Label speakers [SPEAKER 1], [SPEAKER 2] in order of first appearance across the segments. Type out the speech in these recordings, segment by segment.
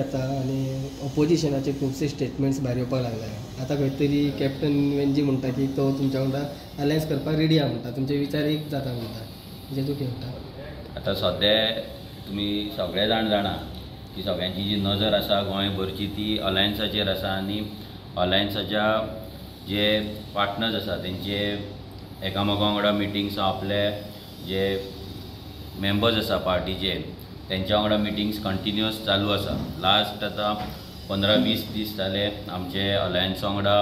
[SPEAKER 1] आता आणि ऑपोजिशनाचे खुबशे स्टेटमेंट्स भायर येवपाक लागला. आता खंय तरी कॅप्टन वेंजी म्हणटा की तो तुमच्या वांगडा अलायन्स करपाक रेडी आहा म्हणटा, तुमचे विचार एक जाता म्हणटा, म्हणजे तूं कितें म्हणटा?
[SPEAKER 2] आता सद्या तुमी सगळे जाणा की सगळ्यांची जी नजर आसा गोंयभरची ती अलायन्साचेर आसा आनी अलायन्साच्या जे पार्टनर्स आसा तेंचे एकामेका वांगडा मिटिंग्स आपले जे मेंबर्स आसा पार्टीचे तेंच्या वांगडा मिटिंग्स कंटिन्युअस चालू आसा. लास्ट आता 15-20 दीस जाले आमचे अलायन्सा वांगडा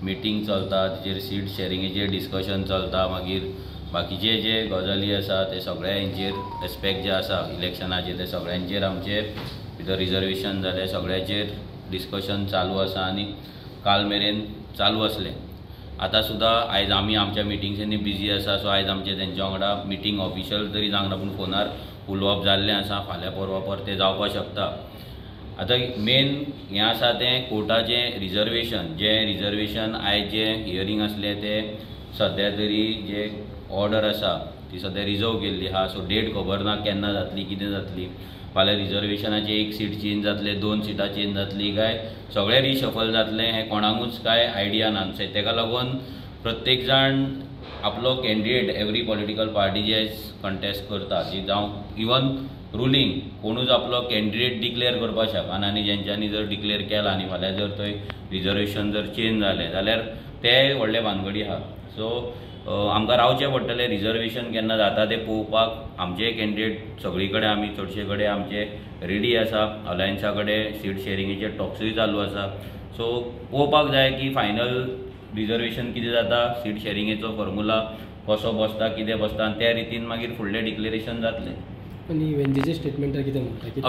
[SPEAKER 2] मिटींग चलता, तेजेर सीट शेअरिंगेचेर डिस्कशन चलता. मागीर बाकीचे जे गजाली आसा ते सगळ्या हेंचेर एस्पेक्ट जे आसा इलेक्शनाचे ते सगळ्यांचेर आमचे भितर रिजर्वेशन जाले, सगळ्याचेर डिस्कशन चालू आसा आनी काल मेरेन चालू आसले. आता सुद्धा आयज आमी आमच्या मिटिंग्सांनी बिजी आसा, सो आयज आमचे तेंच्या वांगडा मिटींग ऑफिशियल तरी जावना पूण फोनार उलोवप जाल्लें आसा. फाल्यां परवा परतें जावपाक शकता. आता मेन हें आसा तें कोर्टाचें रिजर्वेशन आयज जे हियरींग आसलें तें सद्या तरी जे ऑर्डर आसा ती सद्या रिजर्व केल्ली आहा. सो डेट खबर ना केन्ना जातली, कितें जातली. फाल्यां रिजर्वेशनाचे एक सीट चेंज जातले, 2 सिटां चेंज जातली काय सगळें रिशफल जातलें हें कोणाकूच काय आयडिया ना. तेका लागून प्रत्येक जाण आपलो कॅन्डिडेट एवरी पॉलिटिकल पार्टी जे कंटेस्ट करता जी जावं इवन रुलींग कोणूच आपलो कॅन्डिडेट डिक्लेअर करपाक शकना आनी जेंच्यांनी जर डिक्लेअर केला आनी फाल्यां जर थंय रिजर्वेशन जर चेंज जालें जाल्यार ते व्हडले भानगडी आहा. सो आमकां रावचें पडटलें. रिजर्वेशन केन्ना जाता तें पळोवपाक. आमचे कॅन्डिडेट सगळी कडेन आमी चडशे कडेन आमचे रेडी आसा. अलायन्सा कडेन सीट शेअरिंगेचे टॉक्सूय चालू आसा. सो पळोवपाक जाय की फायनल रिजर्वेशन कितें जाता, सीट शेअरिंगेचो फॉर्म्युला कसो बसता, कितें बसता आनी त्या रितीन मागीर फुडलें डिक्लेरेशन जातलें.
[SPEAKER 1] आनी वेंजीचे स्टेटमेंटार कितें म्हणटा की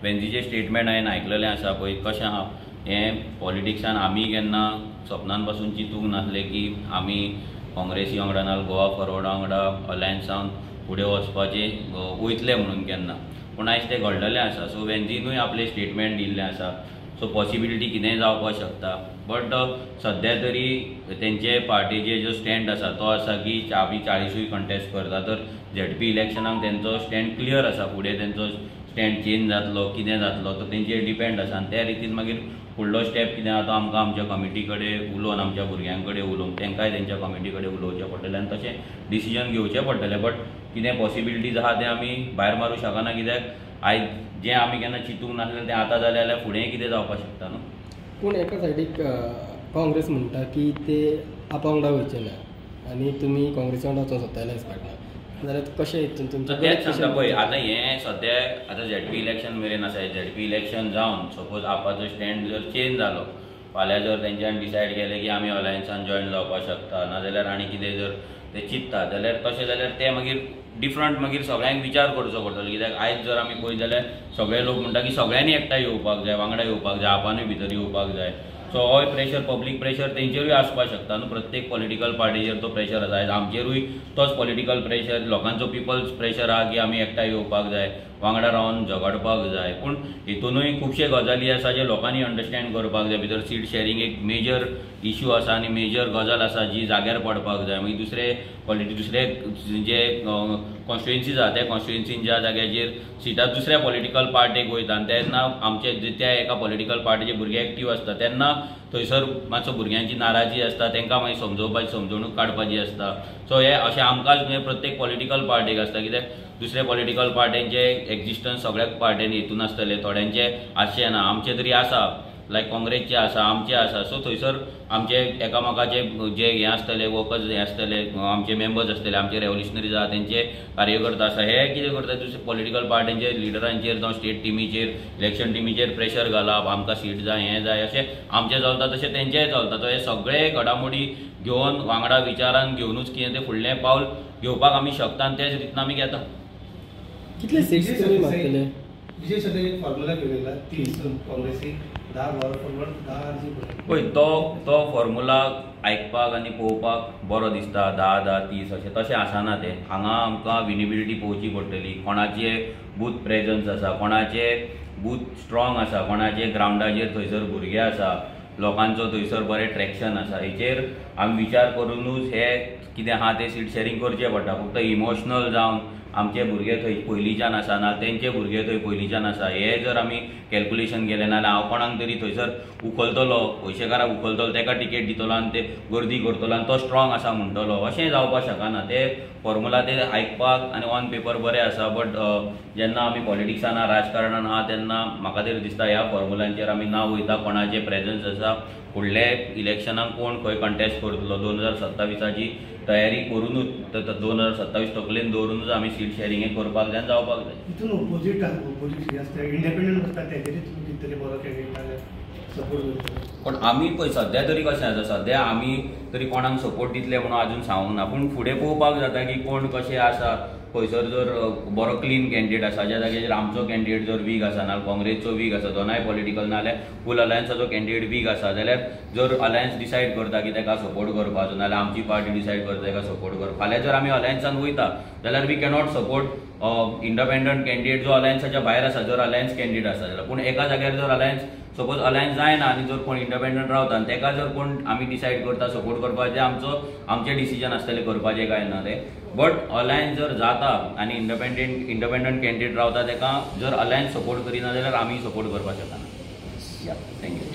[SPEAKER 2] वेंजीचे स्टेटमेंट हांवें आयकलेलें आसा पळय कशें आहा. हें पॉलिटिक्सान आमी केन्ना सपनान पासून चिंतूंक नासलें की आमी काँग्रेसी वांगडा नाजाल्यार गोवा फॉरवर्डा वांगडा अलायन्सान फुडें वचपाचें वयतले म्हणून केन्ना, पूण आयज तें घडलेलें आसा. सो वेंजीनूय आपलें स्टेटमेंट दिल्लें आसा. सो पॉसिबिलिटी कितेंय जावपाक शकता. बट सद्या तरी तेंचे पार्टीचे जो स्टँड आसा तो आसा की आमी 40 कंटेस्ट करता. तर झेडपी इलेक्शनाक तेंचो स्टँड क्लियर आसा. फुडें तेंचो स्टँड चेंज जातलो कितें जातलो तो तेंचेर डिपेंड आसा आनी त्या रितीन मागीर फुडलो स्टेप कितें आसा तो आमकां आमच्या कमिटी कडेन उलोवन आमच्या भुरग्यां कडेन उलोवन तेंकांय तेंच्या कमिटी कडेन उलोवचें पडटलें आनी तशें डिसिजन घेवचें पडटलें. बट कितें पॉसिबिलिटीज आहा तें आमी भायर मारूं शकना, कित्याक आयज जें आमी केन्ना चिंतूंक नासलें तें आतां जालें जाल्यार फुडेंय कितें जावपाक शकता न्हू.
[SPEAKER 1] पूण एका सायडीक काँग्रेस म्हणटा की ते आपा वांगडा वयचे ना आनी तुमी काँग्रेसी वांगडा वचूंक सोदता अलायन्स पार्टनर, जाल्यार कशें हितून तुमचें
[SPEAKER 2] तेंच सांगता पळय. आतां हें सद्या आतां झेडपी इलेक्शन मेरेन आसा. झेडपी इलेक्शन जावन सपोज आपाचो स्टँड जर चेंज जालो, फाल्यां जर तेंच्यांनी डिसायड केलें की आमी अलायन्सान जॉयन जावपाक शकता नाजाल्यार आनी कितें जर ते चिंतता जाल्यार तशें जाल्यार ते मागीर डिफरंट मागीर सगळ्यांक विचार करचो पडटलो. कित्याक आयज जर आमी पळयत जाल्यार सगळे लोक म्हणटा की सगळ्यांनी एकठांय येवपाक जाय, वांगडा येवपाक जाय, आपानूय भितर येवपाक जाय. सो हो प्रेशर पब्लीक प्रेशर तेंचेरूय आसपाक शकता न्हू. प्रत्येक पॉलिटिकल पार्टीचेर तो प्रेशर आसा. आयज आमचेरूय तोच पॉलिटिकल प्रेशर, लोकांचो पिपल्स प्रेशर आहा की आमी एकठांय येवपाक जाय, वांगडा रावन झगडपाक जाय. पूण हितूनूय खुबशे गजाली आसा जे लोकांनी अंडरस्टँड करपाक जाय. भितर सीट शेअरिंग एक मेजर इश्यू आसा आनी मेजर गजाल आसा जी जाग्यार पडपाक जाय. मागीर दुसरे जे कॉन्स्टिट्युएन्सीज आहा त्या कॉन्स्टिट्युएन्सीन ज्या जाग्याचेर सिटां दुसऱ्या पॉलिटिकल पार्टेक वयता आनी तेन्ना आमचे त्या एका पॉलिटिकल पार्टीचे भुरगे एक्टीव आसता तेन्ना थंयसर मातसो भुरग्यांची नाराजी आसता, तेंकां मागीर समजोवपाची समजणूक काडपाची आसता. सो हे अशें आमकांच न्हय प्रत्येक पॉलिटिकल पार्टीक आसता. कित्याक दुसऱ्या पॉलिटिकल पार्ट्यांचे एक्झिस्टन्स सगळ्याच पार्ट्यांनी हितून आसतले, थोड्यांचे आसचे ना. आमचे तरी आसा, लायक काँग्रेसचे आसा, आमचे आसा. सो थंयसर आमचे एकामेकाचे जे हे आसतले वर्कर्स हे आसतले, आमचे मेंबर्स आसतले, आमचे रेव्होल्युशनरीज आहा तेंचे कार्यकर्ता आसा, हे कितें करता दुसरे पॉलिटिकल पार्ट्यांचे लिडरांचेर जावं स्टेट टिमीचेर इलेक्शन टिमीचेर प्रेशर घालप, आमकां सीट जाय हें जाय अशें आमचें चलता तशें तेंचेंय चलता. सो हे सगळे घडामोडी घेवन वांगडा विचारान घेवनूच कितें तें फुडलें पावल घेवपाक आमी शकता आनी तेच रितीन आमी घेता.
[SPEAKER 1] कितले सीट्स तुमी मागतले?
[SPEAKER 3] विजय सध्या एक फॉर्म्युला केलेला 30 काँग्रेसी 10 गोवा फॉरवर्ड 10 आरजी
[SPEAKER 2] पळय तो फॉर्म्युला आयकपाक आनी पळोवपाक बरो दिसता. 10-10-30 अशें तशें आसना तें. हांगा आमकां विनिबिलिटी पळोवची पडटली. कोणाचे बूथ प्रेजन्स आसा, कोणाचे बूथ स्ट्रॉंग आसा, कोणाचे ग्रावंडाचेर थंयसर भुरगे आसा, लोकांचो थंयसर बरें ट्रॅक्शन आसा. हेचेर आमी विचार करूनूच हे कितें आहा तें सीट शेअरिंग करचें पडटा. फक्त इमोशनल जावन आमचे भुरगे थंय पयलींच्यान आसा ना तेंचे भुरगे थंय पयलींच्यान आसा हे जर आमी कॅल्क्युलेशन केलें नाल्यार हांव कोणाक तरी थंयसर उखलतलो पयशेकाराक उखलतलो ताका टिकेट दितलो आनी ते गर्दी करतलो आनी तो स्ट्रॉंग आसा म्हणटलो अशें जावपाक शकना. ते फॉर्मुला ते आयकपाक आनी ऑन पेपर बरें आसा बट जेन्ना आमी पॉलिटिक्सान राजकारणान आहा तेन्ना म्हाका तरी दिसता ह्या फॉर्मुलांचेर आमी ना वयता कोणाचें प्रेजन्स आसा फुडले इलेक्शनाक कोण खंय कंटेस्ट करतलो 2027ची तयारी करूनच 2027 तकलेन दवरूनच आमी सीट शेअरिंग करपाक जाय जावपाक जाय.
[SPEAKER 4] तितून ओपोजीट आसता इंडिपेंडंट आसता तेजेरूच तुमी कितें बरो कॅन्डिडेट सपोर्ट करता.
[SPEAKER 2] पण आमी पळय सद्या तरी कशें आसा सद्या आमी तरी कोणाक सपोर्ट दितले म्हणून अजून सांगूंक ना पूण फुडें पळोवपाक जाता की कोण कशें आसा खंयसर जर बरो क्लीन कॅन्डिडेट आसा ज्या जाग्याचेर आमचो कॅन्डिडेट जर वीक आसा नाल्यार काँग्रेसचो वीक आसा दोनाय पॉलिटिकल नाल्यार फूल अलायन्साचो कॅन्डिडेट वीक आसा जाल्यार जर अलायन्स डिसायड करता की ताका सपोर्ट करपाचो नाल्यार आमची पार्टी डिसायड करता ताका सपोर्ट करता फाल्यां जर आमी अलायन्सान वयता जाल्यार we cannot support independent candidate जो अलायन्साच्या भायर आसा जर अलायन्स कॅन्डिडेट आसा जाल्यार पूण एका जाग्यार जर अलायन्स सपोज अलायन्स जायना आनी जर कोण इंडिपेंडंट रावता आनी ताका जर कोण आमी डिसायड करता सपोर्ट करपाचें आमचें डिसिजन आसतलें करपाचें काय ना तें बट अलायन्स जर जाता आनी इंडिपेंडंट कॅन्डिडेट रावता ताका जर अलायन्स सपोर्ट करिना जाल्यार आमी सपोर्ट करपाक शकना. थँक्यू.